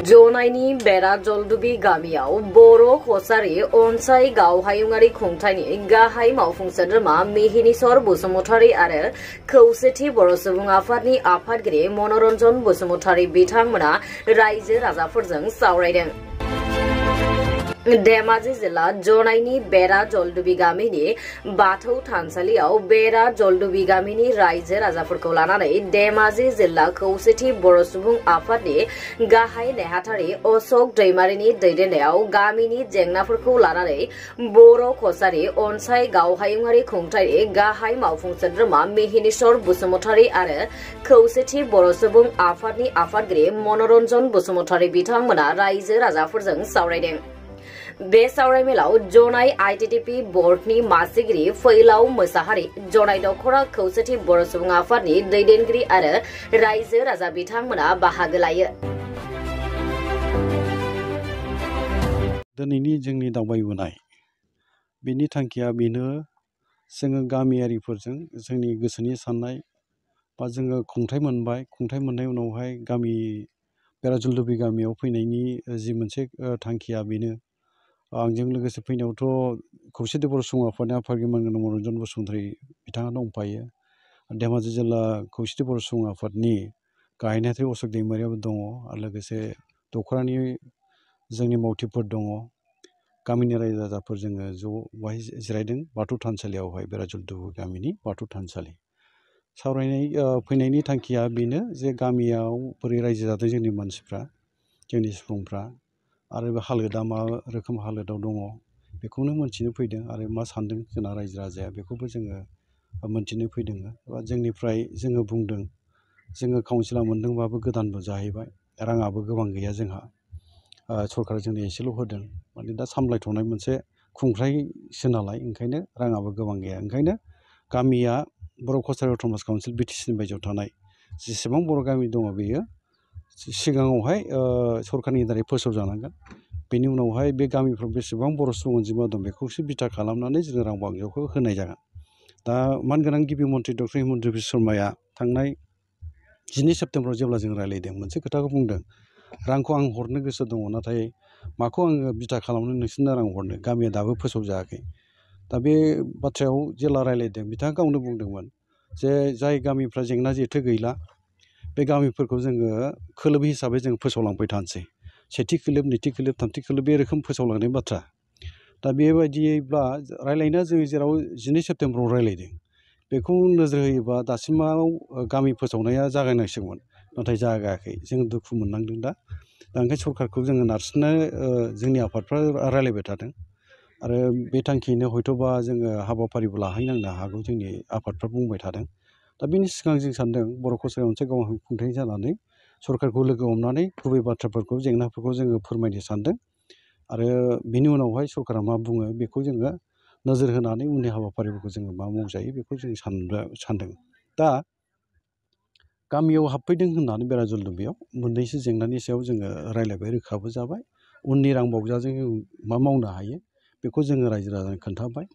जनाइनि बेरा जलदुबि गामियाव बर' कसारि अनसाइ गाव हायुङारि खुंथायनि गाहाय मावफुं सोद्रोमा मिहिनीश्वर बसुमतारी आरो खौसेथि बर' सुबुं आफादनि आफादगिरि मनरन्जन बसुमतारी बिथांमोना रायजो राजाफोरजों सावरायदों। धेमाजि जिल्ला जनाइनि बेरा जलदुबि गामिनि बाथौ थानसालियाव बेरा जलदुबि गामिनि रायजो राजाफोरखौ लानानै धेमाजि जिल्ला खौसेथि बर' सुबुं आफादनि गाहाय नेहाथारि अशोक दैमारिनि दैदेननायाव गामिनि जेंनाफोरखौ लानानै बर' कसारि अनसाइ गाव हायुङारि खुंथायनि गाहाय मावफुं सोद्रोमा मिहिनीश्वर बसुमतारी आरो खौसेथि बर' सुबुं आफादनि आफादगिरि मनरन्जन बसुमतारी बिथांमोना रायजो राजाफोरजों सावरायदों। बे सावरायमेलाव जनाइ आइटिटिपि बर्डनि मासिगिरि फैलाव मोसाहारि, जनाइ दखरा खौसेथि बर' सुबुं आफादनि दैदेनगिरि आरो रायजो राजा बिथांमोना बाहागो लायो। दिनैनि जोंनि दावबायबोनाय बेनि थांखिया बेनो, जोङो गामियारिफोरजों जोंनि गोसोनि साननाय बा जोङो खुंथाय मोनबाय, खुंथाय मोननाय उनावहाय गामि बेरा जलदुबि गामियाव फैनायनि जि मोनसे थांखिया बेनो। आंजों लोगोसे फैनायावथ' खौसेथि बर' सुबुं आफादनि आफादगिरि मनरन्जन बसुमतारी बिथाङा दंफायो। धेमाजि जिल्ला खौसेथि बर' सुबुं आफादनि गाहाय नेहाथारि अशोक दैमारियाबो दङ आरो लोगोसे दखरानि जोंनि मावथिफोर दङ। गामिनि रायजो राजाफोर जोङो ज' बाहाय जिरायदों बाथौ थानसालियावहाय, बेरा जलदुबि गामिनि बाथौ थानसालि। सावरायनाय फैनायनि थांखिया बेनो जे गामियाव बोरै रायजो जादों जोंनि मानसिफ्रा, जोंनि सुबुंफ्रा, आरो बे हालोदा मा रोखोम हालोदाव दङ बेखौनो मोनथिनो फैदों आरो मा सानदों जोंना रायजो राजाया बेखौबो जोङो मोनथिनो फैदों। बा जोंनिफ्राय जोङो बुंदों, जोङो काउन्सिलर मोनदोंबाबो गोदानबो जाहैबाय, राङाबो गोबां गैया जोंहा, सरकारा जोंनो एसेल' होदों, माने दा सामलायथ'नाय मोनसे खुंथायसो नालाय, ओंखायनो राङाबो गोबां गैया। ओंखायनो गामिया बर' कसारि अट'नमास काउन्सिल बिटिसिनि बायजोआव थानाय जेसेबां बर' गामि दङ बेयो सिगाङावहाय सरकारनि दारै फोसावजानांगोन। बेनि उनावहाय बे गामिफ्राव बेसेबां बर' सुबुं अनजिमा दं बेखौसो बिथा खालामनानै जोङो रां बांजाखौ होनाय जागोन। दा मानगोनां गिबि मन्थ्रि डक्टर हिमन्त बिश्व शर्माया थांनाय 12 सेप्तेम्बराव जेब्ला जों रायज्लायदों मोनसे खोथाखौ बुंदों, रांखौ आं हरनो गोसो दङ, नाथाय माखौ आङो बिथा खालामनो नोंसोरनो रां हरनो, गामिया दाबो फोसावजायाखै। दा बे बाथ्रायाव जेला रायज्लायदों बिथाङा गावनो बुंदोंमोन जे जाय गामिफ्रा जेंना जेथो गैला बे गामिफोरखौ जोङो खोलोब हिसाबै जों फोसावलांबाय थानोसै। सेथि खोलोब, नैथि खोलोब, थामथि खोलोब बे रोखोम फोसावलांनाय बाथ्रा। दा बेबायदियैब्ला रायज्लायनाया जों जेराव 12 सेप्तेम्बराव रायज्लायदों बेखौ नोजोर होयोबा दासिमाव गामि फोसावनाया जागायनांसिगौमोन, नाथाय जागायाखै। जों दुखु मोननांदों दा ओंखायनो सरकारखौ जोङो नारसिननो जोंनि आफादफ्रा रायज्लायबाय थादों आरो बे थांखियैनो हयथ'बा जोङो हाबाफारिबो लाहैनांनो हागौ, जोंनि आफादफ्रा बुंबाय थादों। दा बेनि सिगां जों सानदों बर' कसारि अनसाइ गाव खुंथाय जानानै सरकारखौ लोगो हमनानै गुबै बाथ्राफोरखौ, जेंनाफोरखौ जोङो फोरमायनो सानदों आरो बिनि उनावहाय सरकारा मा बुङो बेखौ जोङो नोजोर होनानै उननि हाबाफारिफोरखौ जोङो मा मावजायो बेखौ जों सानदों। दा गामियाव हाबफैदों होननानै बेरा जलदुबियाव मोननैसो जेंनानि सायाव जोङो रायज्लायबाय, रोखाबो जाबाय। उननि रां बावजाजों मा मावनो हायो बेखौ जोङो रायजो राजानो खोन्थाबाय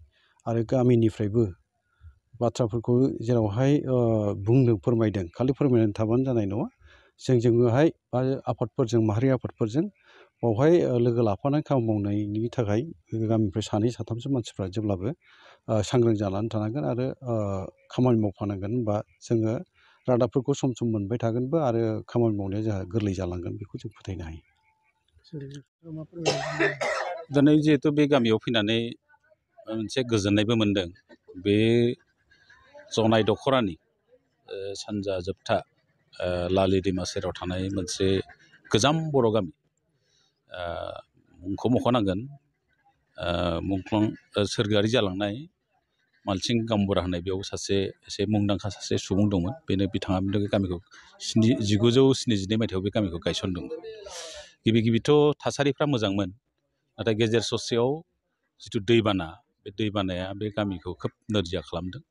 आरो गामिनिफ्रायबो बाथ्राफोरखौ जेरावहाय बुंदों, फोरमायदों, खालि फोरमायनानै थाबानो जानाय नङा, जोंजोंहाय बा आफादफोरजों, माहारि आफादफोरजों बावहाय लोगो लाफानानै खामानि मावनायनि थाखाय गामिनिफ्राय 2-3सो मानसिफ्रा जेब्लाबो सांग्रां जानानै थानांगोन आरो खामानि मावफानांगोन। होनबा जोङो रादाबफोरखौ सम सम मोनबाय थागोनबो आरो खामानि मावनाया जोंहा गोरलै जालांगोन, बेखौ जों फोथायनो हायो। दिनै जिहेतु बे गामियाव फैनानै मोनसे गोजोननायबो मोनदों। बे जनाइ दखरानि सानजा जोबथा लालि दैमा सेराव थानाय मोनसे गोजाम बर' गामि, मुंखौ मख'नांगोन, मुंख्लं सोरगोआरि जालांनाय मालसिं गाम्बुरा होननाय बेयाव सासे एसे मुंदांखा सासे सुबुं दंमोन। बेनो बिथाङा बे गामिखौ 1972 मायथाइयाव बे गामिखौ गायसनदोंमोन। गिबि गिबिथ' थासारिफ्रा मोजांमोन, नाथाय गेजेर ससेयाव जिथु दैबाना, बे दैबानाया बे गामिखौ खोब नोरजिया खालामदों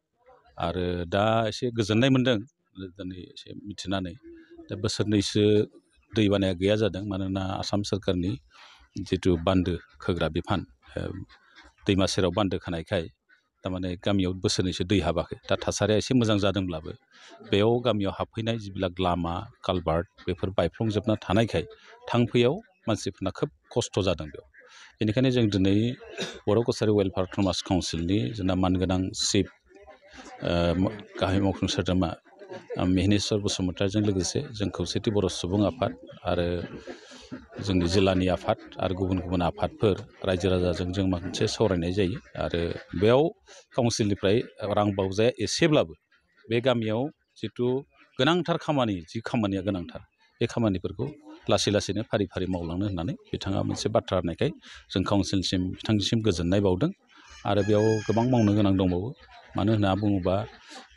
आरो दा एसे गोजोननाय मोनदों दिनै एसे मिथिनानै। दा बोसोरनैसो दैबानाया गैया जादों, मानोना आसाम सोरखारनि जिथु बान्दो खोग्रा बिफान, दैमा सेराव बान्दो खोनायखाय थारमाने गामियाव बोसोरनैसो दै हाबाखै दा थासारिया एसे मोजां जादोंब्लाबो बेयाव गामियाव हाबफैनाय जिবিলাক लामा कालभार्ट बेफोर बायफ्लंजोबना थानायखाय थांफैयाव मानसिफोरना खोब खस्थ' जादों बेयाव बेनिखायनो जों दिनै बर' कसारि वेलफेयार अट'नमास काउन्सिलनि जोंना मानगोनां चिफ गाहाय मावफुं सोद्रोमा मिहिनेश्वर बसुमतारिजों लोगोसे जों खौसेथि बर' सुबुं आफाद आरो जोंनि जिल्लानि आफाद आरो गुबुन गुबुन आफादफोर रायजो राजाजों जों मोनसे सावरायनाय जायो आरो बेयाव काउन्सिलनिफ्राय रां बावजाया एसेब्लाबो बे गामियाव जिथु गोनांथार खामानि जि खामानिया गोनांथार बे खामानिफोरखौ लासै लासैनो फारि फारि मावलांनो होननानै बिथाङा मोनसे बाथ्रा होननायखाय जों काउन्सिलसिम बिथांनिसिम गोजोननाय बावदों आरो बेयाव गोबां मावनो गोनां दंबावो मानो होनना बुङोबा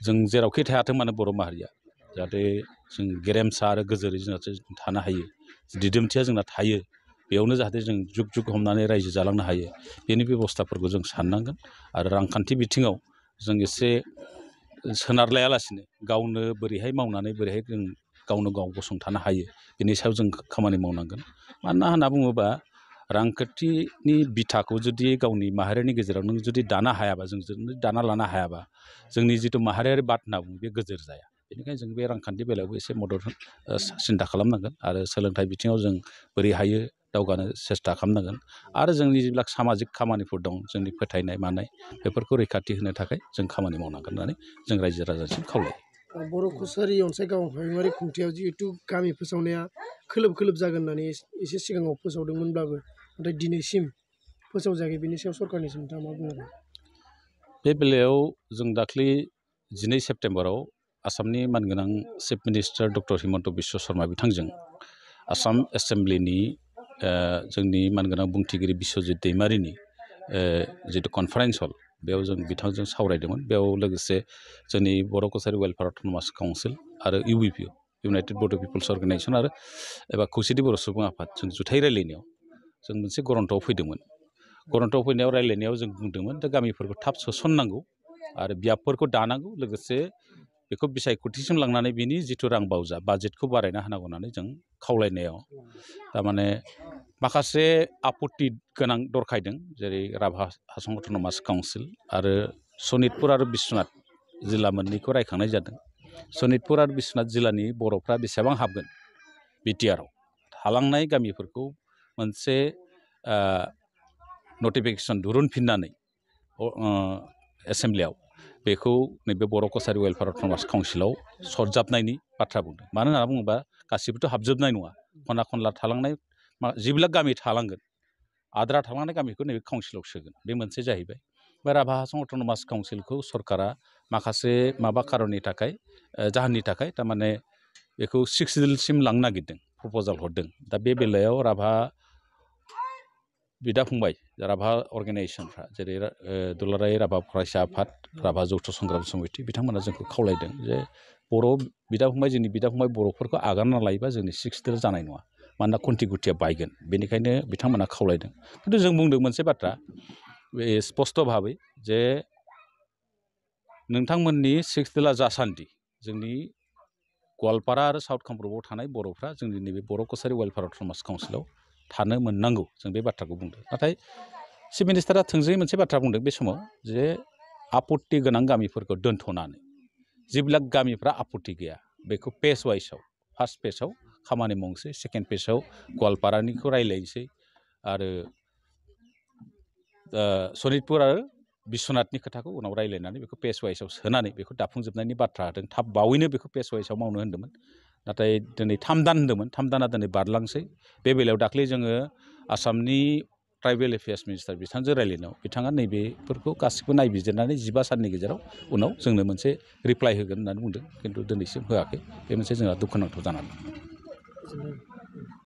जों जेरावखि थायाथों मानो बर' माहारिया जाहाथे जों गेरेमसा आरो गोजोरै जों थानो हायो दिदोमथिया जोंना थायो बेयावनो जाहाथे जों जुग जुग हमनानै रायजो जालांनो हायो बेनि बेबस्थाफोरखौ जों साननांगोन आरो रांखान्थि बिथिङाव जों एसे सोनारलायालासिनो गावनो बोरैहाय मावनानै बोरैहाय जों गावनो गाव गसंथानो हायो बेनि सायाव जों खामानि मावनांगोन मानोना होनना बुङोबा रांखान्थिनि बिथाखौ जुदि गावनि माहारिनि गेजेराव नों जुदि दानो हायाबा जों जुदि दाना लानो हायाबा जोंनि जिथु माहारियारि बाद होनना बुङो बे गोजोर जाया बेनिखायनो जों बे रांखान्थि बेलायावबो एसे मदद सिन्था खालामनांगोन आरो सोलोंथाइ बिथिङाव जों बोरै हायो दावगानो सेस्था खालामनांगोन आरो जोंनि जिবিলাক सामाजिक खामानिफोर दं जोंनि फोथायनाय मानाय बेफोरखौ रैखाथि होनो थाखाय जों खामानि मावनांगोन होननानै जों रायजो राजासिम खावलायो बर' कसारि अनसायगाव हायुङारि खुंथायाव जिहेतु गामि फोसावनाया खोलोब खोलोब जागोन होननानै एसे सिगाङाव फोसावदोंमोनब्लाबो नाथाय दिनैसिम फोसावजायाखै बेनि सायाव सरकारनिसिम नोंथाङा मा बुंगोन बे बेलायाव जों दाख्लै 12 सेप्तेम्बराव आसामनि मानगोनां chief minister doctor Himanta Biswa Sharma बिथांजों आसाम एसेम्ब्लिनि जोंनि मानगोनां बुंथिगिरि बिश्वजित दैमारिनि जितु कनफारेन्स हल बेयाव जों बिथांजों सावरायदोंमोन बेयाव लोगोसे जोंनि बर' कसारि वेलफेयार अट'नमास काउन्सिल आरो इउबिपि इउनाइटेड बड' पिपल्स अर्गेनाइजेसन आरो एबा खौसेथि बर' सुबुं आफाद जों जुथाइ रायलायनायाव जों मोनसे गरन्थ'आव फैदोंमोन गरन्थ'आव फैनायाव रायलायनायाव जों बुंदोंमोन दा गामिफोरखौ थाब सोसननांगौ आरो बियाबफोरखौ दानांगौ लोगोसे बेखौ बिसायख'थिसिम लांनानै बिनि जिथु रां बावजा बाजेटखौ बारायना होनांगौ होननानै जों खावलायनायाव थारमाने माखासे आपत्ति गोनां दरखायदों जेरै राभा हासं अट'नमास काउन्सिल आरो सनितपुर आरो बिश्वनाथ जिल्ला मोननैखौ रायखांनाय जादों सनितपुर आरो बिश्वनाथ जिल्लानि बर'फ्रा बेसेबां हाबगोन बिटिआरआव थालांनाय गामिफोरखौ मोनसे नटिफिकेसन दिहुनफिननानै एसेम्ब्लियाव बेखौ नैबे बर' कसारि वेलफेयार अट'नमास काउन्सिलाव सरजाबनायनि बाथ्रा बुंदों मानो होनना बुङोबा गासिबोथ' हाबजोबनाय नङा खना खनला थालांनाय जिबिलाक गामि थालांगोन आद्रा थालांनाय गामिखौ नैबे काउन्सिलाव सोगोन बे मोनसे जाहैबाय बे राभा हासं अट'नमास काउन्सिलखौ सरकारा माखासे खारननि थाखाय जाहोननि थाखाय थारमाने बेखौ 6 जिलसिम लांनो नागिरदों प्रप'जाल हरदों दा बे बेलायाव राभा बिदा फंबाय राभा अर्गेनाइजेसनफ्रा जेरै दुलाराय राभा फरायसा आफाद राभा जौथ' संग्राम समिति बिथांमोना जोंखौ खावलायदों जे बर' बिदा फंबाय जोंनि बिदा फंबाय बर'फोरखौ आगारना लायोबा जोंनि 6 जिल जानाय नङा मानोना कन्टिगुटिया बायगोन बेनिखायनो बिथांमोना खावलायदों खिन्थु जों बुंदों मोनसे बाथ्रा बे स्पस्ट भाबै जे नोंथांमोननि 6 जिलआ जासान्दि जोंनि गवालपारा आरो साउथ कामरुपआव थानाय बर'फ्रा जोंनि नैबे बर' कसारि वेलफेयार अट'नमास काउन्सिलाव थानो मोननांगौ जों बे बाथ्राखौ बुंदों नाथाय चिफ मिनिस्टारा थोंजोङै मोनसे बाथ्रा बुंदों बे समाव जे आपत्ति गोनां गामिफोरखौ दोनथ'नानै जिबिलाक गामिफ्रा आपत्ति गैया बेखौ पेज वाइसआव फार्स्ट पेजआव खामानि मावनोसै सेकेन्ड पेजआव गवालपारानिखौ रायलायनोसै आरो सनितपुर आरो बिश्वनाथनि खोथाखौ उनाव रायलायनानै बेखौ पेज वाइसआव सोनानै बेखौ दाफुंजोबनायनि बाथ्रा होदों थाब बावैनो बेखौ पेज वाइसआव मावनो होन्दोंमोन नाथाय दिनै 3 दान होन्दोंमोन 3 दाना दिनै बारलांसै बे बेलायाव दाख्लै जोङो आसामनि ट्राइबेल एफेयार्स मिनिस्टार बिथांजों रायलायनायाव बिथाङा नैबेफोरखौ गासिबो नायबिजिरनानै 15 साननि गेजेराव उनाव जोंनो मोनसे रिप्लाइ होगोन होननानै बुंदों खिन्थु दिनैसिम होआखै बे मोनसे जोंहा दुखुनांथाव जानानै दं